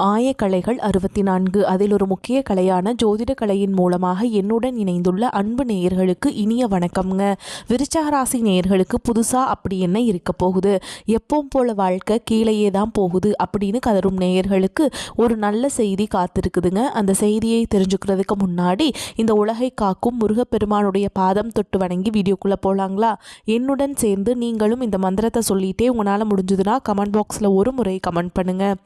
ஆயக்கலைகள் 64 அதில் ஒரு முக்கிய கலையான ஜோதிட கலையின் மூலமாக என்னுடன் இணைந்துள்ள அன்பு நேயர்களுக்கு இனிய வணக்கம்ங்க. விருச்சக ராசி நேயர்களுக்கு புதுசாக அப்படி என்ன இருக்க போகுது, எப்பவும் போல வாழ்க்கை கீழேயே தான் போகுது அப்படின்னு கதரும் நேயர்களுக்கு ஒரு நல்ல செய்தி காத்திருக்குதுங்க. அந்த செய்தியை தெரிஞ்சுக்கிறதுக்கு முன்னாடி இந்த உலகை காக்கும் முருகப்பெருமானுடைய பாதம் தொட்டு வணங்கி வீடியோக்குள்ளே போகலாங்களா? என்னுடன் சேர்ந்து நீங்களும் இந்த மந்திரத்தை சொல்லிட்டே உங்களால் முடிஞ்சதுன்னா கமெண்ட் பாக்ஸில் ஒரு முறை கமெண்ட் பண்ணுங்கள்.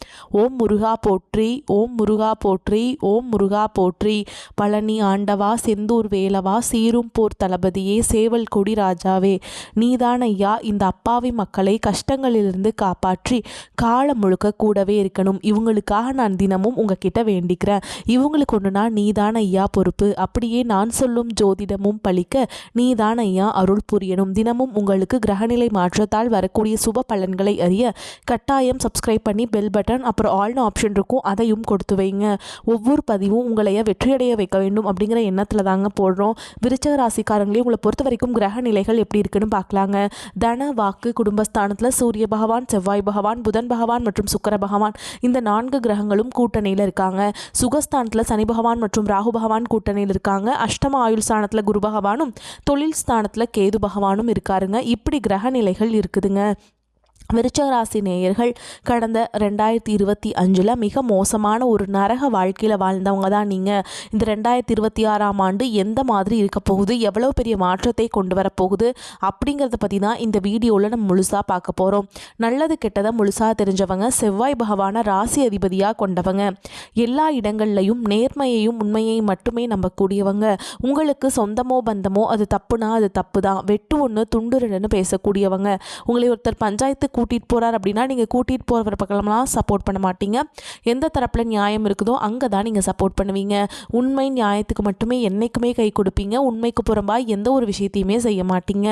ஓம் முருகா போற்றி, ஓம் முருகா போற்றி, ஓம் முருகா போற்றி. பழனி ஆண்டவா, செந்தூர் வேலவா, சீரும் போர் தளபதியே, சேவல் கொடி ராஜாவே, நீதான் ஐயா இந்த அப்பாவி மக்களை கஷ்டங்களிலிருந்து காப்பாற்றி காலம் முழுக்க கூடவே இருக்கணும். இவங்களுக்காக நான் தினமும் உங்ககிட்ட வேண்டிக்கிறேன். இவங்களுக்கு ஒன்றுனா நீதான் ஐயா பொறுப்பு. அப்படியே நான் சொல்லும் ஜோதிடமும் பழிக்க நீதான் ஐயா அருள் புரியணும். தினமும் உங்களுக்கு கிரகநிலை மாற்றத்தால் வரக்கூடிய சுப பலன்களை அறிய கட்டாயம் சப்ஸ்கிரைப் பண்ணி பெல் பட்டன் அப்புறம் ஆல்னு ஆப்ஷன் இருக்கும், அதையும் கொடுத்து வைங்க. ஒவ்வொரு பதிவும் உங்களைய வெற்றியடைய வைக்க வேண்டும் அப்படிங்கிற எண்ணத்தில் தாங்க போடுறோம். விருச்சக ராசிக்காரங்களே, உங்களை பொறுத்த வரைக்கும் கிரக நிலைகள் எப்படி இருக்குன்னு பார்க்கலாங்க. தன வாக்கு குடும்பஸ்தானத்தில் சூரிய பகவான், செவ்வாய் பகவான், புதன் பகவான் மற்றும் சுக்கிர பகவான் இந்த 4 கிரகங்களும் கூட்டணியில் இருக்காங்க. சுகஸ்தானத்தில் சனி பகவான் மற்றும் ராகு பகவான் கூட்டணியில் இருக்காங்க. அஷ்டம ஆயுள் ஸ்தானத்தில் குரு பகவானும், தொழில் ஸ்தானத்தில் கேது பகவானும் இருக்காருங்க. இப்படி கிரக நிலைகள் இருக்குதுங்க. விருச்சக ராசி நேயர்கள் கடந்த 2025 மிக மோசமான ஒரு நரக வாழ்க்கையில் வாழ்ந்தவங்க தான் நீங்கள். இந்த 2026ஆம் ஆண்டு எந்த மாதிரி இருக்க போகுது, எவ்வளோ பெரிய மாற்றத்தை கொண்டு வரப்போகுது அப்படிங்கிறத பற்றி தான் இந்த வீடியோவில் நம்ம முழுசாக பார்க்க போகிறோம். நல்லது கெட்டதை முழுசாக தெரிஞ்சவங்க, செவ்வாய் பகவானை ராசி அதிபதியாக கொண்டவங்க, எல்லா இடங்கள்லையும் நேர்மையையும் உண்மையையும் மட்டுமே நம்பக்கூடியவங்க. உங்களுக்கு சொந்தமோ பந்தமோ அது தப்புனா அது தப்பு தான், வெட்டு ஒன்று துண்டு ரெண்டுன்னு பேசக்கூடியவங்க. உங்களை ஒருத்தர் பஞ்சாயத்து கூட்டிகிட்டு போகிறார் அப்படின்னா நீங்கள் கூட்டிகிட்டு போகிற பக்கம்லாம் சப்போர்ட் பண்ண மாட்டீங்க. எந்த தரப்பில் நியாயம் இருக்குதோ அங்கே தான் நீங்கள் சப்போர்ட் பண்ணுவீங்க. உண்மை நியாயத்துக்கு மட்டுமே என்றைக்குமே கை கொடுப்பீங்க. உண்மைக்கு புறம்பாக எந்த ஒரு விஷயத்தையுமே செய்ய மாட்டீங்க.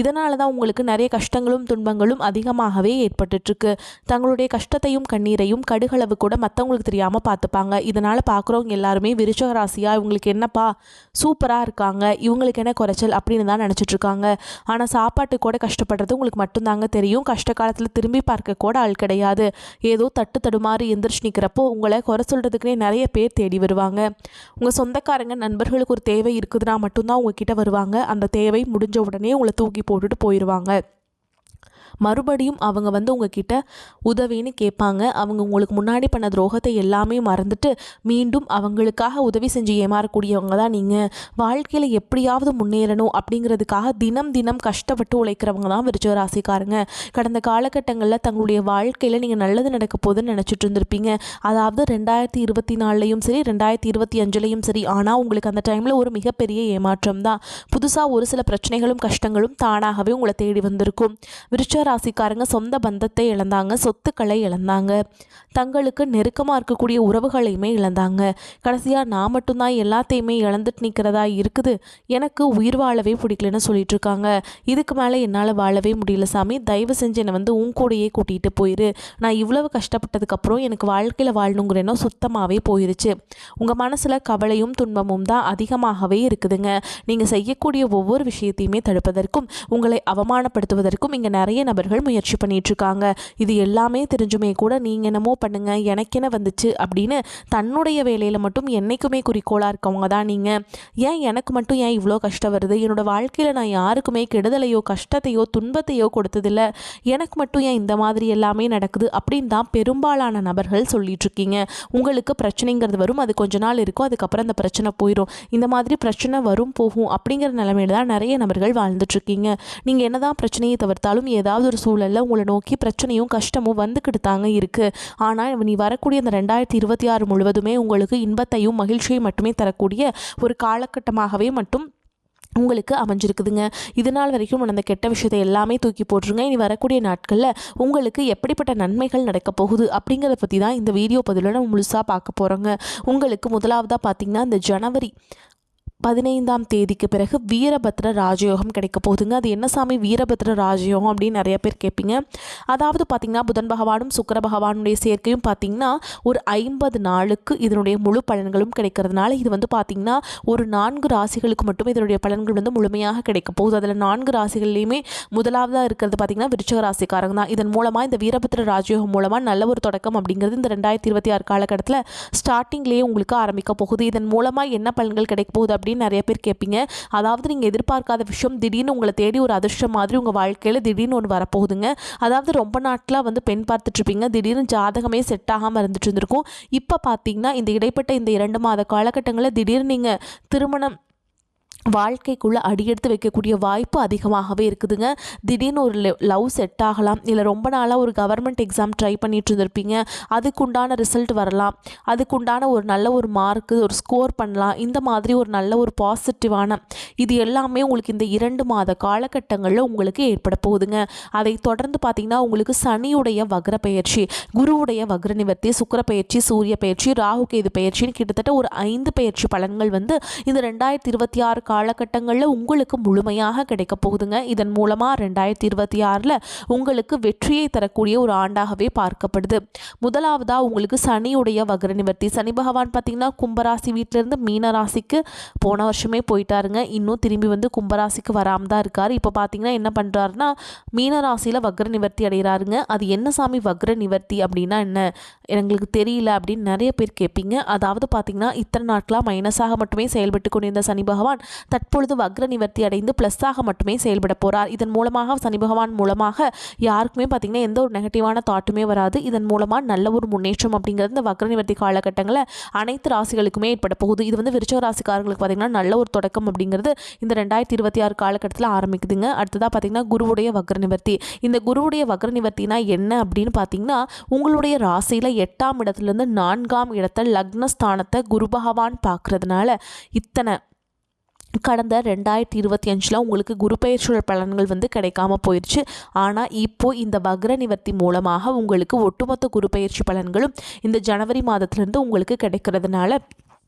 இதனால தான் உங்களுக்கு நிறைய கஷ்டங்களும் துன்பங்களும் அதிகமாகவே ஏற்பட்டுருக்கு. தங்களுடைய கஷ்டத்தையும் கண்ணீரையும் கடுகளவு கூட மற்றவங்களுக்கு தெரியாமல் பார்த்துப்பாங்க. இதனால் பார்க்குறவங்க எல்லாருமே விருச்சக ராசியாக இவங்களுக்கு என்னப்பா சூப்பராக இருக்காங்க, இவங்களுக்கு என்ன குறைச்சல் அப்படின்னு தான் நினச்சிட்ருக்காங்க. ஆனால் சாப்பாட்டு கூட கஷ்டப்படுறது உங்களுக்கு மட்டும்தாங்க தெரியும். கஷ்ட காலத்தில் திரும்பி பார்க்க கூட ஆள் கிடையாது. ஏதோ தட்டு தடுமாறி எந்திரிச்சு நிற்கிறப்போ உங்களை குறை சொல்கிறதுக்குனே நிறைய பேர் தேடி வருவாங்க. உங்கள் சொந்தக்காரங்க நண்பர்களுக்கு ஒரு தேவை இருக்குதுன்னா மட்டும்தான் உங்ககிட்ட வருவாங்க. அந்த தேவை முடிஞ்ச உடனே உங்களை தூக்கி போட்டுட்டு போயிடுவாங்க. மறுபடியும் அவங்க உங்ககிட்ட உதவின்னு கேட்பாங்க. அவங்க உங்களுக்கு முன்னாடி பண்ண துரோகத்தை எல்லாமே மறந்துட்டு மீண்டும் அவங்களுக்காக உதவி செஞ்சு ஏமாறக்கூடியவங்க தான் நீங்கள். வாழ்க்கையில் எப்படியாவது முன்னேறணும் அப்படிங்கிறதுக்காக தினம் தினம் கஷ்டப்பட்டு உழைக்கிறவங்க தான் விருச்சிக ராசிக்காரங்க. கடந்த காலகட்டங்களில் தங்களுடைய வாழ்க்கையில் நீங்கள் நல்லது நடக்க போகுதுன்னு நினச்சிட்டு இருந்திருப்பீங்க. அதாவது 2024லையும் சரி 2025லையும் சரி. ஆனால் உங்களுக்கு அந்த டைமில் ஒரு மிகப்பெரிய ஏமாற்றம் தான். புதுசாக ஒரு சில பிரச்சனைகளும் கஷ்டங்களும் தானாகவே உங்களை தேடி வந்திருக்கும். விருச்சிக ராசிக்காரங்க சொந்த பந்தத்தை இழந்தாங்க, சொத்துக்களை இழந்தாங்க, தங்களுக்கு நெருக்கமாக இருக்கக்கூடிய உறவுகளையுமே இழந்தாங்க. கடைசியாக நான் மட்டும்தான் எல்லாத்தையுமே இழந்துட்டு நிற்கிறதா இருக்குது, எனக்கு உயிர் வாழவே பிடிக்கலன்னு சொல்லிட்டு இருக்காங்க. இதுக்கு மேலே என்னால் வாழவே முடியல சாமி, தயவு செஞ்சு என்னை உன் கூடையே கூட்டிகிட்டு போயிரு. நான் இவ்வளவு கஷ்டப்பட்டதுக்கப்புறம் எனக்கு வாழ்க்கையில் வாழணுங்கிற எண்ணம் சுத்தமாகவே போயிருச்சு. உங்கள் மனசில் கவலையும் துன்பமும் தான் அதிகமாகவே இருக்குதுங்க. நீங்கள் செய்யக்கூடிய ஒவ்வொரு விஷயத்தையுமே தடுப்பதற்கும் உங்களை அவமானப்படுத்துவதற்கும் இங்கே நிறைய நபர்கள் முயற்சி பண்ணிட்டு இருக்காங்க. இது எல்லாமே தெரிஞ்சுமே கூட நீங்க என்னமோ பண்ணுங்க, எனக்கு என்ன வந்துச்சு அப்படின்னு தன்னுடைய வேலையில மட்டும் என்னைக்குமே குறிக்கோளா இருக்கவங்க தான் நீங்க. ஏன் எனக்கு மட்டும் ஏன் இவ்வளோ கஷ்டம் வருது, என்னோட வாழ்க்கையில நான் யாருக்குமே கெடுதலையோ கஷ்டத்தையோ துன்பத்தையோ கொடுத்ததில்ல, எனக்கு மட்டும் ஏன் இந்த மாதிரி எல்லாமே நடக்குது அப்படின்னு தான் பெரும்பாலான நபர்கள் சொல்லிட்டு இருக்கீங்க. உங்களுக்கு பிரச்சனைங்கிறது வரும், அது கொஞ்ச நாள் இருக்கும், அதுக்கப்புறம் அந்த பிரச்சனை போயிடும். இந்த மாதிரி பிரச்சனை வரும் போகும் அப்படிங்கிற நிலைமையில தான் நிறைய நபர்கள் வாழ்ந்துட்டு இருக்கீங்க. நீங்க என்னதான் பிரச்சனையை தவிர்த்தாலும் ஏதாவது ஒரு சூழலில் உங்களை நோக்கி பிரச்சனையும் கஷ்டமும் வந்துக்கிட்டு தாங்க இருக்குது. ஆனால் நீ வரக்கூடிய அந்த 2026 முழுவதுமே உங்களுக்கு இன்பத்தையும் மகிழ்ச்சியையும் மட்டுமே தரக்கூடிய ஒரு காலகட்டமாகவே மட்டும் உங்களுக்கு அமைஞ்சிருக்குதுங்க. இதனால் வரைக்கும் அந்த கெட்ட விஷயத்தை எல்லாமே தூக்கி போட்டுருங்க. இனி வரக்கூடிய நாட்களில் உங்களுக்கு எப்படிப்பட்ட நன்மைகள் நடக்க போகுது அப்படிங்கிறத பற்றி தான் இந்த வீடியோ பதிவில் நம்ம முழுசாக பார்க்க போகிறோங்க. உங்களுக்கு முதலாவதாக பார்த்திங்கன்னா இந்த ஜனவரி 15ஆம் தேதிக்கு பிறகு வீரபத்ர ராஜயோகம் கிடைக்க போகுதுங்க. அது என்ன சாமி வீரபத்ர ராஜயோகம் அப்படின்னு நிறைய பேர் கேட்பீங்க. அதாவது பார்த்திங்கன்னா புதன் பகவானும் சுக்கிர பகவானுடைய சேர்க்கையும் பார்த்திங்கன்னா ஒரு 50 நாளுக்கு இதனுடைய முழு பலன்களும் கிடைக்கிறதுனால இது வந்து பார்த்திங்கன்னா ஒரு 4 ராசிகளுக்கு மட்டும் இதனுடைய பலன்கள் வந்து முழுமையாக கிடைக்க போகுது. அதில் 4 ராசிகள்லையுமே முதலாவதாக இருக்கிறது பார்த்திங்கன்னா விருச்சிக ராசிக்காரங்க தான். இதன் மூலமாக இந்த வீரபத்ர ராஜயோகம் மூலமாக நல்ல ஒரு தொடக்கம் அப்படிங்கிறது இந்த 2026 காலகட்டத்தில் ஸ்டார்டிங்லேயே உங்களுக்கு ஆரம்பிக்க போகுது. இதன் மூலமாக என்ன பலன்கள் கிடைக்க போகுது அப்படின்னு நிறைய பேர் கேட்பீங்க. அதாவது நீங்கள் எதிர்பார்க்காத விஷயம் திடீர்னு உங்களை தேடி ஒரு அதிர்ஷ்டம் மாதிரி உங்கள் வாழ்க்கையில் திடீர்னு ஒன்று வரப்போகுதுங்க. அதாவது ரொம்ப நாட்களாக வந்து பெண் பார்த்துட்ருப்பீங்க, திடீர்னு ஜாதகமே செட் ஆகாமல் இருந்துட்டு இருந்திருக்கும். இப்போ பார்த்தீங்கன்னா இந்த இடைப்பட்ட இந்த 2 மாத காலகட்டங்களில் திடீர்னு நீங்கள் திருமணம் வாழ்க்கைக்குள்ளே அடியெடுத்து வைக்கக்கூடிய வாய்ப்பு அதிகமாகவே இருக்குதுங்க. திடீர்னு ஒரு லவ் செட் ஆகலாம், இல்லை ரொம்ப நாளாக ஒரு கவர்மெண்ட் எக்ஸாம் ட்ரை பண்ணிட்டு இருந்திருப்பீங்க, அதுக்குண்டான ரிசல்ட் வரலாம், அதுக்குண்டான ஒரு நல்ல ஒரு மார்க்கு ஒரு ஸ்கோர் பண்ணலாம். இந்த மாதிரி ஒரு நல்ல ஒரு பாசிட்டிவான இது எல்லாமே உங்களுக்கு இந்த 2 மாத காலகட்டங்களில் உங்களுக்கு ஏற்பட போகுதுங்க. அதை தொடர்ந்து பார்த்திங்கன்னா உங்களுக்கு சனியுடைய வக்ர பயிற்சி, குருவுடைய வக்ர நிவர்த்தி, சுக்கிர பயிற்சி, சூரிய பயிற்சி, ராகு கேது பயிற்சின்னு கிட்டத்தட்ட ஒரு 5 பயிற்சி பலன்கள் வந்து இந்த 2026 காலகட்டங்களில் உங்களுக்கு முழுமையாக கிடைக்க போகுதுங்க. இதன் மூலமாக 2026 உங்களுக்கு வெற்றியை தரக்கூடிய ஒரு ஆண்டாகவே பார்க்கப்படுது. முதலாவதாக உங்களுக்கு சனியுடைய வக்ர நிவர்த்தி. சனி பகவான் பார்த்திங்கன்னா கும்பராசி வீட்டிலேருந்து மீன ராசிக்கு போன வருஷமே போயிட்டாருங்க. இன்னும் திரும்பி வந்து கும்பராசிக்கு வராமல் தான் இருக்கார். இப்போ பார்த்திங்கன்னா என்ன பண்ணுறாருன்னா மீன ராசியில் வக்ர நிவர்த்தி அடைகிறாருங்க. அது என்ன சாமி வக்ர நிவர்த்தி அப்படின்னா என்ன எங்களுக்கு தெரியல அப்படின்னு நிறைய பேர் கேட்பீங்க. அதாவது பார்த்திங்கன்னா இத்தனை நாட்களாக மைனஸாக மட்டுமே செயல்பட்டு கொண்டிருந்த சனி பகவான் தற்பொழுது வக்ர நிவர்த்தி அடைந்து ப்ளஸ்ஸாக மட்டுமே செயல்பட போகிறார். இதன் மூலமாக சனி பகவான் மூலமாக யாருக்குமே பார்த்திங்கன்னா எந்த ஒரு நெகட்டிவான தாட்டுமே வராது. இதன் மூலமாக நல்ல ஒரு முன்னேற்றம் அப்படிங்கிறது இந்த வக்ர நிவர்த்தி காலகட்டங்களில் அனைத்து ராசிகளுக்குமே ஏற்பட போகுது. இது வந்து விருச்சிக ராசிக்காரர்களுக்கு பார்த்திங்கன்னா நல்ல ஒரு தொடக்கம் அப்படிங்கிறது இந்த 2026 காலகட்டத்தில் ஆரம்பிக்குதுங்க. அடுத்ததாக பார்த்திங்கன்னா குருவுடைய வக்ர நிவர்த்தி. இந்த குருவுடைய வக்ர நிவர்த்தினா என்ன அப்படின்னு பார்த்திங்கன்னா உங்களுடைய ராசியில் 8ஆம் இடத்துலேருந்து 4ஆம் இடத்தை லக்னஸ்தானத்தை குரு பகவான் பார்க்கறதுனால இத்தனை கடந்த 2025 உங்களுக்கு குரு பயிற்சியோட பலன்கள் வந்து கிடைக்காம போயிடுச்சு. ஆனால் இப்போது இந்த வக்ர நிவர்த்தி மூலமாக உங்களுக்கு ஒட்டுமொத்த குரு பயிற்சி பலன்களும் இந்த ஜனவரி மாதத்துலேருந்து உங்களுக்கு கிடைக்கிறதுனால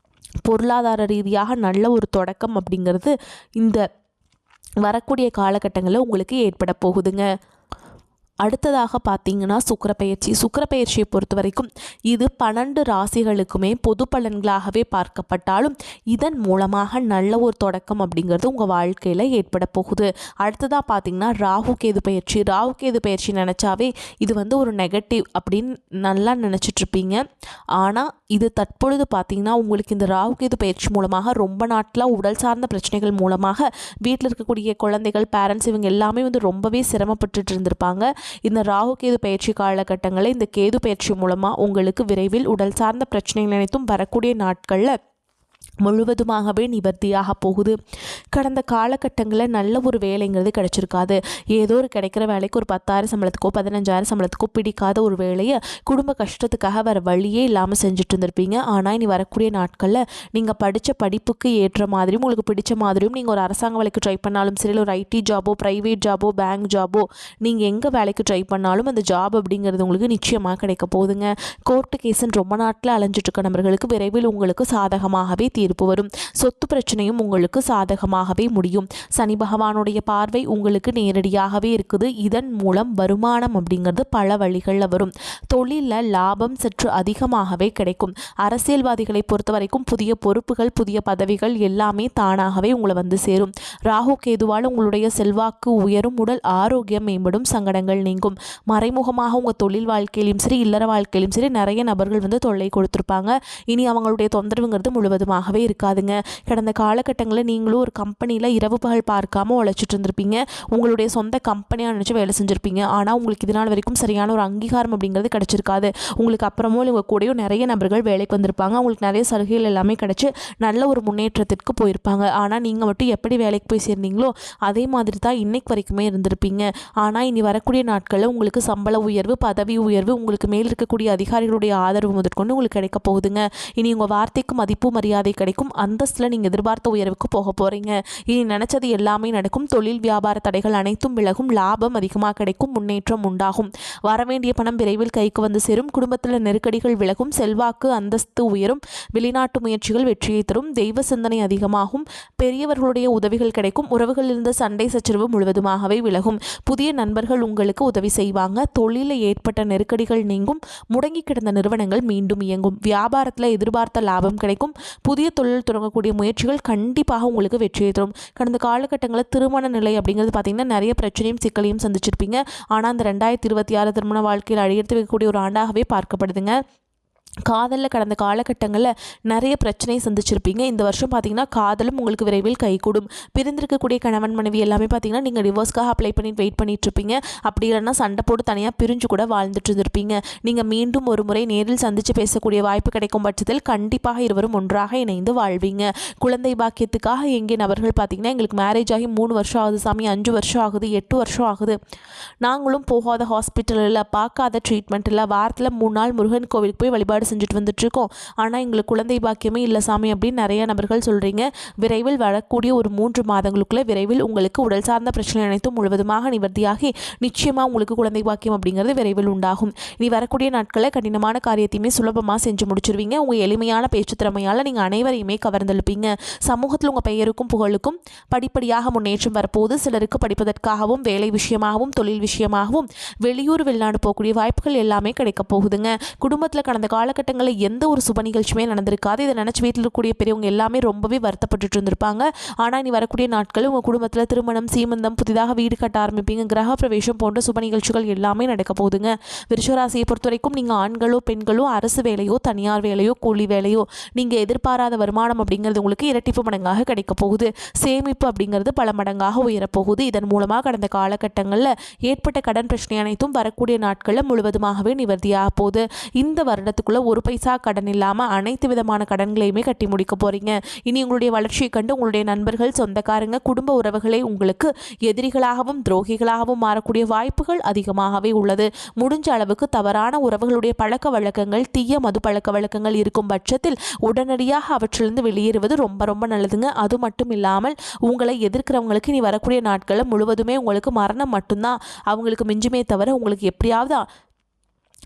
பொருளாதார ரீதியாக நல்ல ஒரு தொடக்கம் அப்படிங்கிறது இந்த வரக்கூடிய காலகட்டங்களில் உங்களுக்கு ஏற்பட போகுதுங்க. அடுத்ததாக பார்த்தீங்கன்னா சுக்கிர பயிற்சியை பொறுத்த வரைக்கும் இது 12 ராசிகளுக்குமே பொது பலன்களாகவே பார்க்கப்பட்டாலும் இதன் மூலமாக நல்ல ஒரு தொடக்கம் அப்படிங்கிறது உங்கள் வாழ்க்கையில் ஏற்பட போகுது. அடுத்ததாக பார்த்தீங்கன்னா ராகு கேது பயிற்சி நினச்சாவே இது வந்து ஒரு நெகட்டிவ் அப்படின்னு நல்லா நினச்சிட்ருப்பீங்க. ஆனால் இது தற்பொழுது பார்த்தீங்கன்னா உங்களுக்கு இந்த ராகு கேது பயிற்சி மூலமாக ரொம்ப நாட்களாக உடல் சார்ந்த பிரச்சனைகள் மூலமாக வீட்டில் இருக்கக்கூடிய குழந்தைகள் பேரண்ட்ஸ் இவங்க எல்லாமே வந்து ரொம்பவே சிரமப்பட்டுட்டு இருந்திருப்பாங்க. இந்த ராகு கேது பயிற்சி காலகட்டங்களில் இந்த கேது பயிற்சி மூலமாக உங்களுக்கு விரைவில் உடல் சார்ந்த பிரச்சனைகள் அனைத்தும் வரக்கூடிய நாட்களில் முழுவதுமாகவே நிவர்த்தியாக போகுது. கடந்த காலகட்டங்களில் நல்ல ஒரு வேலைங்கிறது கிடைச்சிருக்காது. ஏதோ ஒரு கிடைக்கிற வேலைக்கு ஒரு 10,000 சம்பளத்துக்கோ 15,000 சம்பளத்துக்கோ பிடிக்காத ஒரு வேலையை குடும்ப கஷ்டத்துக்காக வேறு வழியே இல்லாமல் செஞ்சுட்டு இருந்திருப்பீங்க. ஆனால் இனி வரக்கூடிய நாட்களில் நீங்கள் படித்த படிப்புக்கு ஏற்ற மாதிரியும் உங்களுக்கு பிடிச்ச மாதிரியும் நீங்கள் ஒரு அரசாங்க வேலைக்கு ட்ரை பண்ணாலும் சரி, ஒரு ஐடி ஜாபோ ப்ரைவேட் ஜாபோ பேங்க் ஜாபோ நீங்கள் எங்கே வேலைக்கு ட்ரை பண்ணாலும் அந்த ஜாப் அப்படிங்கிறது உங்களுக்கு நிச்சயமாக கிடைக்க போகுதுங்க. கோர்ட்டு கேஸுன்னு ரொம்ப நாட்டில் அலைஞ்சிட்டு இருக்க நபர்களுக்கு விரைவில் உங்களுக்கு சாதகமாகவே தீர்ப்பு வரும். சொத்து பிரச்சனையும் உங்களுக்கு சாதகமாகவே முடியும். சனி பகவானுடைய பார்வை உங்களுக்கு நேரடியாகவே இருக்குது. இதன் மூலம் வருமானம் அப்படிங்கிறது பல வழிகளில் வரும். தொழிலில் லாபம் சற்று அதிகமாகவே கிடைக்கும். அரசியல்வாதிகளை பொறுத்த வரைக்கும் புதிய பொறுப்புகள் புதிய பதவிகள் எல்லாமே தானாகவே உங்களை வந்து சேரும். ராகு கேதுவால் உங்களுடைய செல்வாக்கு உயரும், உடல் ஆரோக்கியம் மேம்படும், சங்கடங்கள் நீங்கும். மறைமுகமாக உங்கள் தொழில் வாழ்க்கையிலும் சரி இல்லற வாழ்க்கையிலும் சரி நிறைய நபர்கள் வந்து தொல்லை கொடுத்துருப்பாங்க. இனி அவங்களுடைய தொந்தரவுங்கிறது முழுவதுமாகவே இருக்காதுங்க. கடந்த காலகட்டங்களில் நீங்களும் ஒரு கம்பெனியில் இரவு பகல் பார்க்காம உழைச்சிட்டு இருந்திருப்பீங்க. உங்களுடைய சொந்த கம்பெனியாக நினச்சி வேலை செஞ்சுருப்பீங்க. ஆனால் உங்களுக்கு இதனால் வரைக்கும் சரியான ஒரு அங்கீகாரம் அப்படிங்கிறது கிடைச்சிருக்காது. உங்களுக்கு அப்புறமோ உங்கள் கூடயும் நிறைய நபர்கள் வேலைக்கு வந்திருப்பாங்க. உங்களுக்கு நிறைய சலுகைகள் எல்லாமே கிடைச்சி நல்ல ஒரு முன்னேற்றத்திற்கு போயிருப்பாங்க. ஆனால் நீங்கள் மட்டும் எப்படி வேலைக்கு போய் சேர்ந்தீங்களோ அதே மாதிரி தான் இன்னைக்கு வரைக்குமே இருந்திருப்பீங்க. ஆனால் இனி வரக்கூடிய நாட்களில் உங்களுக்கு சம்பள உயர்வு பதவி உயர்வு உங்களுக்கு மேல் இருக்கக்கூடிய அதிகாரிகளுடைய ஆதரவு முதற்கொண்டு உங்களுக்கு கிடைக்க போகுதுங்க. இனி உங்கள் வார்த்தைக்கு மதிப்பு மரியாதை கிடைக்கும். கிடைக்கும். அந்தஸ்தில் நீங்கள் எதிர்பார்த்த உயர்வுக்கு போக போகிறீங்க. இனி நினச்சது எல்லாமே நடக்கும். தொழில் வியாபார தடைகள் அனைத்தும் விலகும். லாபம் அதிகமாக கிடைக்கும். முன்னேற்றம் உண்டாகும். வரவேண்டிய பணம் விரைவில் கைக்கு வந்து சேரும். குடும்பத்தில் நெருக்கடிகள் விலகும். செல்வாக்கு அந்தஸ்து உயரும். வெளிநாட்டு முயற்சிகள் வெற்றியை தரும். தெய்வ சிந்தனை அதிகமாகும். பெரியவர்களுடைய உதவிகள் கிடைக்கும். உறவுகளில் இருந்த சண்டை சச்சரவு முழுவதுமாகவே விலகும். புதிய நண்பர்கள் உங்களுக்கு உதவி செய்வாங்க. தொழிலில் ஏற்பட்ட நெருக்கடிகள் நீங்கும். முடங்கி கிடந்த நிறுவனங்கள் மீண்டும் இயங்கும். வியாபாரத்தில் எதிர்பார்த்த லாபம் கிடைக்கும். புதிய தொழில் தொடங்கக்கூடிய முயற்சிகள் கண்டிப்பாக உங்களுக்கு வெற்றியை தரும். கடந்த காலகட்டங்களில் திருமண நிலை அப்படிங்கிறது பார்த்தீங்கன்னா நிறைய பிரச்சனையும் சிக்கலையும் சந்திச்சிருப்பீங்க. ஆனால் அந்த 2026 திருமண வாழ்க்கையில் அடியெடுத்து வைக்கக்கூடிய ஒரு ஆண்டாகவே பார்க்கப்படுதுங்க. காதலில் கடந்த காலகட்டங்களில் நிறைய பிரச்சனையை சந்திச்சிருப்பீங்க. இந்த வருஷம் பார்த்தீங்கன்னா காதலும் உங்களுக்கு விரைவில் கைகூடும். பிரிந்திருக்கக்கூடிய கணவன் மனைவி எல்லாமே பார்த்தீங்கன்னா நீங்கள் டிவோர்ஸ்க்காக அப்ளை பண்ணிட்டு வெயிட் பண்ணிட்டு இருப்பீங்க. அப்படி இல்லைன்னா சண்டை போட்டு தனியாக பிரிஞ்சு கூட வாழ்ந்துட்டு இருந்திருப்பீங்க. நீங்கள் மீண்டும் ஒரு முறை நேரில் சந்தித்து பேசக்கூடிய வாய்ப்பு கிடைக்கும் பட்சத்தில் கண்டிப்பாக இருவரும் ஒன்றாக இணைந்து வாழ்வீங்க. குழந்தை பாக்கியத்துக்காக எங்கே நபர்கள் பார்த்தீங்கன்னா எங்களுக்கு மேரேஜ் ஆகி 3 வருஷம் ஆகுது சாமி, 5 வருஷம் ஆகுது, 8 வருஷம் ஆகுது, நாங்களும் போகாத ஹாஸ்பிட்டலில் பார்க்காத ட்ரீட்மெண்ட் இல்லை, வாரத்தில் 3 நாள் முருகன் கோவிலுக்கு போய் வழிபாடு செஞ்சுட்டு வந்துட்டுருக்கோம், ஆனால் எங்களுக்கு குழந்தை பாக்கியமே இல்லை சாமி அப்படின்னு நிறைய நபர்கள் சொல்கிறீங்க. விரைவில் வரக்கூடிய ஒரு 3 மாதங்களுக்குள்ளே விரைவில் உங்களுக்கு உடல் சார்ந்த பிரச்சனை அனைத்தும் முழுவதுமாக நிவர்த்தியாகி நிச்சயமாக உங்களுக்கு குழந்தை பாக்கியம் அப்படிங்கிறது விரைவில் உண்டாகும். இனி வரக்கூடிய நாட்களில் கடினமான காரியத்தையுமே சுலபமாக செஞ்சு முடிச்சிருவீங்க. உங்கள் எளிமையான பேச்சு திறமையால் நீங்கள் அனைவரையுமே கவர்ந்தெழுப்பீங்க. சமூகத்தில் உங்கள் பெயருக்கும் புகழுக்கும் படிப்படியாக முன்னேற்றம் வரப்போது. சிலருக்கு படிப்பதற்காகவும் வேலை விஷயமாகவும் தொழில் விஷயமாகவும் வெளியூர் வெளிநாடு போகக்கூடிய வாய்ப்புகள் எல்லாமே கிடைக்க போகுதுங்க. குடும்பத்தில் கடந்த காலகட்டங்களில் எந்த ஒரு சுப நிகழ்ச்சியுமே நடந்திருக்காது. இதை நினச்சி வீட்டில் இருக்கக்கூடிய பெரியவங்க எல்லாமே ரொம்பவே வருத்தப்பட்டு இருந்திருப்பாங்க. ஆனால் இனி வரக்கூடிய நாட்கள் உங்கள் குடும்பத்தில் திருமணம், சீமந்தம், புதிதாக வீடு கட்ட ஆரம்பிப்பீங்க. கிரக பிரவேசம் போன்ற சுப நிகழ்ச்சிகள் எல்லாமே நடக்க போகுதுங்க. விருச்சிகராசியை பொறுத்த வரைக்கும் நீங்கள் ஆண்களோ பெண்களோ அரசு வேலையோ தனியார் வேலையோ கூலி வேலையோ நீங்கள் எதிர்பாராத வருமானம் அப்படிங்கிறது உங்களுக்கு இரட்டிப்பு மடங்காக கிடைக்க போகுது. சேமிப்பு அப்படிங்கிறது பல மடங்காக உயரப்போகுது. இதன் மூலமாக கடந்த காலகட்டங்களில் ஏற்பட்ட கடன் பிரச்சனை அனைத்தும் வரக்கூடிய நாட்களில் முழுவதுமாகவே நிவர்த்தியாக போகுது. இந்த வருடத்துக்குள்ள ஒரு பைசா கடன் இல்லாமல் அனைத்து விதமான கடன்களையுமே கட்டி முடிக்க போறீங்க. இனி உங்களுடைய வளர்ச்சியை கண்டு உங்களுடைய நண்பர்கள், சொந்தக்காரங்க, குடும்ப உறவுகளை உங்களுக்கு எதிரிகளாகவும் துரோகிகளாகவும் மாறக்கூடிய வாய்ப்புகள் அதிகமாகவே உள்ளது. முடிஞ்ச அளவுக்கு தவறான உறவுகளுடைய பழக்க வழக்கங்கள், தீய மது பழக்க வழக்கங்கள் இருக்கும் பட்சத்தில் உடனடியாக அவற்றிலிருந்து வெளியேறுவது ரொம்ப ரொம்ப நல்லதுங்க. அது மட்டும் இல்லாமல் உங்களை எதிர்க்கிறவங்களுக்கு இனி வரக்கூடிய நாட்களில் முழுவதுமே உங்களுக்கு மரணம் மட்டும்தான் அவங்களுக்கு மிஞ்சுமே தவிர உங்களுக்கு எப்படியாவது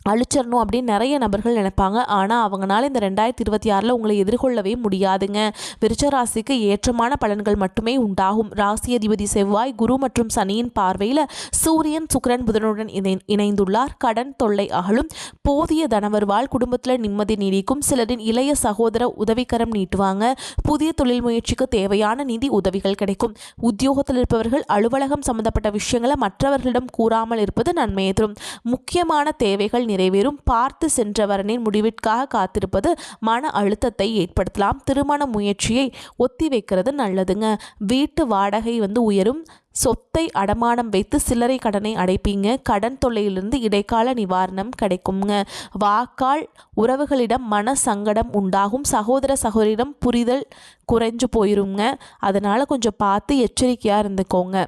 அழிச்சிடணும் அப்படின்னு நிறைய நபர்கள் நினைப்பாங்க. ஆனால் அவங்களால இந்த 2026 உங்களை எதிர்கொள்ளவே முடியாதுங்க. விருச்சிக ராசிக்கு ஏற்றமான பலன்கள் மட்டுமே உண்டாகும். ராசி அதிபதி செவ்வாய், குரு மற்றும் சனியின் பார்வையில் சூரியன், சுக்கிரன், புதனுடன் இணைந்துள்ளார். கடன் தொல்லை அகலும். போதிய தனவருவால் குடும்பத்தில் நிம்மதி நீடிக்கும். சிலரின் இளைய சகோதர உதவிக்கரம் நீட்டுவாங்க. புதிய தொழில் முயற்சிக்கு தேவையான நிதி உதவிகள் கிடைக்கும். உத்தியோகத்தில் இருப்பவர்கள் அலுவலகம் சம்பந்தப்பட்ட விஷயங்களை மற்றவர்களிடம் கூறாமல் இருப்பது நன்மையை தரும். முக்கியமான தேவைகள் நிறைவேறும். பார்த்து சென்றவரனின் முடிவிற்காக காத்திருப்பது மன அழுத்தத்தை ஏற்படுத்தலாம். திருமண முயற்சியை ஒத்தி வைக்கிறது நல்லதுங்க. வீட்டு வாடகை உயரும். சொத்தை அடமானம் வைத்து சில்லறை கடனை அடைப்பீங்க. கடன் தொல்லையிலிருந்து இடைக்கால நிவாரணம் கிடைக்குங்க. வாக்கால் உறவுகளிடம் மன சங்கடம் உண்டாகும். சகோதர சகோதரிடம் புரிதல் குறைஞ்சு போயிருங்க. அதனால கொஞ்சம் பார்த்து எச்சரிக்கையாக இருந்துக்கோங்க.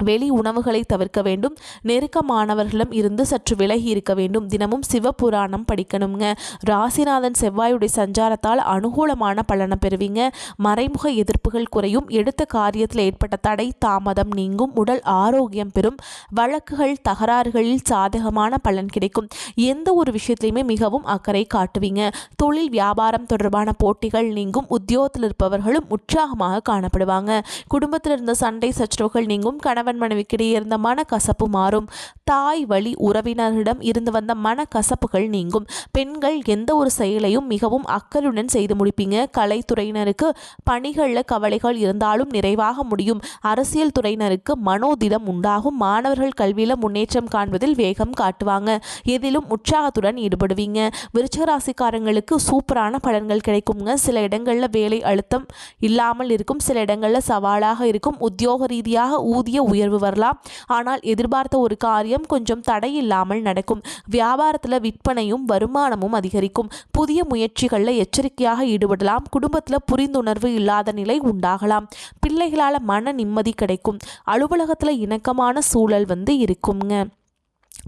வெளி உணவுகளை தவிர்க்க வேண்டும். நெருக்கமானவர்களிடம் இருந்து சற்று விலகி இருக்க வேண்டும். தினமும் சிவபுராணம் படிக்கணுங்க. ராசிநாதன் செவ்வாயுடைய சஞ்சாரத்தால் அனுகூலமான பலனை பெறுவீங்க. மறைமுக எதிர்ப்புகள் குறையும். எடுத்த காரியத்தில் ஏற்பட்ட தடை தாமதம் நீங்கும். உடல் ஆரோக்கியம் பெறும். வழக்குகள் தகராறுகளில் சாதகமான பலன் கிடைக்கும். எந்த ஒரு விஷயத்திலையுமே மிகவும் அக்கறை காட்டுவீங்க. தொழில் வியாபாரம் தொடர்பான போட்டிகள் நீங்கும். உத்தியோகத்தில் இருப்பவர்களும் உற்சாகமாக காணப்படுவாங்க. குடும்பத்தில் இருந்த சண்டை சச்சரவுகள் நீங்கும். கணவன் மனைவிக்கிடையே இருந்த மனக்கசப்பு மாறும். தாய் வழி உறவினரிடம் இருந்து வந்த மனக்கசப்புகள் நீங்கும். பெண்கள் எந்த ஒரு செயலையும் மிகவும் அக்கறையுடன் செய்து முடிப்பீங்க. கலைத்துறையினருக்கு பணிகளில் கவலைகள் இருந்தாலும் நிறைவாக முடியும். அரசியல் துறையினருக்கு மனோதிடம் உண்டாகும். மாணவர்கள் கல்வியில் முன்னேற்றம் காண்பதில் வேகம் காட்டுவாங்க. எதிலும் உற்சாகத்துடன் ஈடுபடுவீங்க. விருச்சிக ராசிக்காரங்களுக்கு சூப்பரான பலன்கள் கிடைக்குங்க. சில இடங்களில் வேலை அழுத்தம் இல்லாமல் இருக்கும். சில இடங்களில் சவாலாக இருக்கும். உத்தியோக ரீதியாக ஊதிய உயர்வு வரலாம். ஆனால் எதிர்பார்த்த ஒரு காரியம் கொஞ்சம் தடையில்லாமல் நடக்கும். வியாபாரத்தில் விற்பனையும் வருமானமும் அதிகரிக்கும். புதிய முயற்சிகளில் எச்சரிக்கையாக ஈடுபடலாம். குடும்பத்தில் புரிந்துணர்வு இல்லாத நிலை உண்டாகலாம். பிள்ளைகளால் மன நிம்மதி கிடைக்கும். அலுவலகத்தில் இணக்கமான சூழல் இருக்குங்க.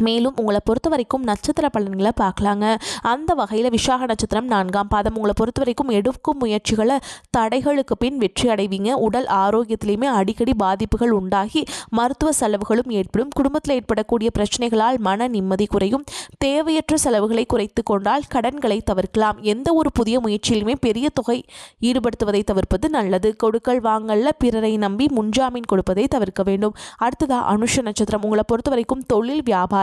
மேலும் உங்களை பொறுத்த வரைக்கும் நட்சத்திர பலன்களை பார்க்கலாங்க. அந்த வகையில் விசாக நட்சத்திரம் 4ஆம் பாதம். உங்களை பொறுத்த வரைக்கும் எடுக்கும் முயற்சிகளை தடைகளுக்கு பின் வெற்றி அடைவீங்க. உடல் ஆரோக்கியத்திலையுமே அடிக்கடி பாதிப்புகள் உண்டாகி மருத்துவ செலவுகளும் ஏற்படும். குடும்பத்தில் ஏற்படக்கூடிய பிரச்சனைகளால் மன நிம்மதி குறையும். தேவையற்ற செலவுகளை குறைத்து கொண்டால் கடன்களை தவிர்க்கலாம். எந்த ஒரு புதிய முயற்சியிலுமே பெரிய தொகை ஈடுபடுத்துவதை தவிர்ப்பது நல்லது. கொடுக்கல் வாங்கல்ல பிறரை நம்பி முன்ஜாமீன் கொடுப்பதை தவிர்க்க வேண்டும். அடுத்ததா அனுஷ நட்சத்திரம். உங்களை பொறுத்த வரைக்கும் தொழில் வியாபாரம்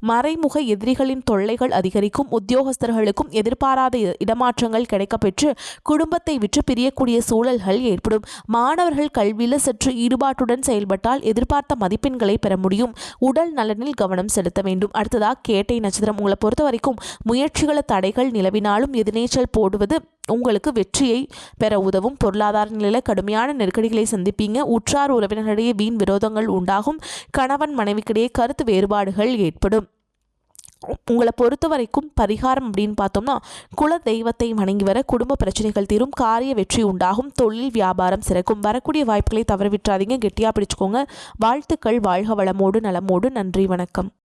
மறைமுக எதிரிகளின் தொல்லைகள் அதிகரிக்கும். உத்தியோகஸ்தர்களுக்கும் எதிர்பாராத இடமாற்றங்கள் கிடைக்கப்பெற்று குடும்பத்தை விட்டு பிரியக்கூடிய சூழல்கள் ஏற்படும். மாணவர்கள் கல்வியில் சற்று ஈடுபாட்டுடன் செயல்பட்டால் எதிர்பார்த்த மதிப்பெண்களை பெற முடியும். உடல் நலனில் கவனம் செலுத்த வேண்டும். அடுத்ததா கேட்டை நட்சத்திரம். உங்களை பொறுத்த வரைக்கும் முயற்சிகள தடைகள் நிலவினாலும் எதிர்நீச்சல் போடுவது உங்களுக்கு வெற்றியை பெற உதவும். பொருளாதார நிலையில் கடுமையான நெருக்கடிகளை சந்திப்பீங்க. உற்றார் உறவினர்களிடையே வீண் விரோதங்கள் உண்டாகும். கணவன் மனைவிக்கிடையே கருத்து வேறுபாடுகள் ஏற்படும். உங்களை பொறுத்த வரைக்கும் பரிகாரம் அப்படின்னு பார்த்தோம்னா குல தெய்வத்தை வணங்கி வர குடும்ப பிரச்சனைகள் தீரும். காரிய வெற்றி உண்டாகும். தொழில் வியாபாரம் சிறக்கும். வரக்கூடிய வாய்ப்புகளை தவற விட்டுறாதீங்க. கெட்டியாக பிடிச்சுக்கோங்க. வாழ்த்துக்கள். வாழ்க வளமோடு நலமோடு. நன்றி, வணக்கம்.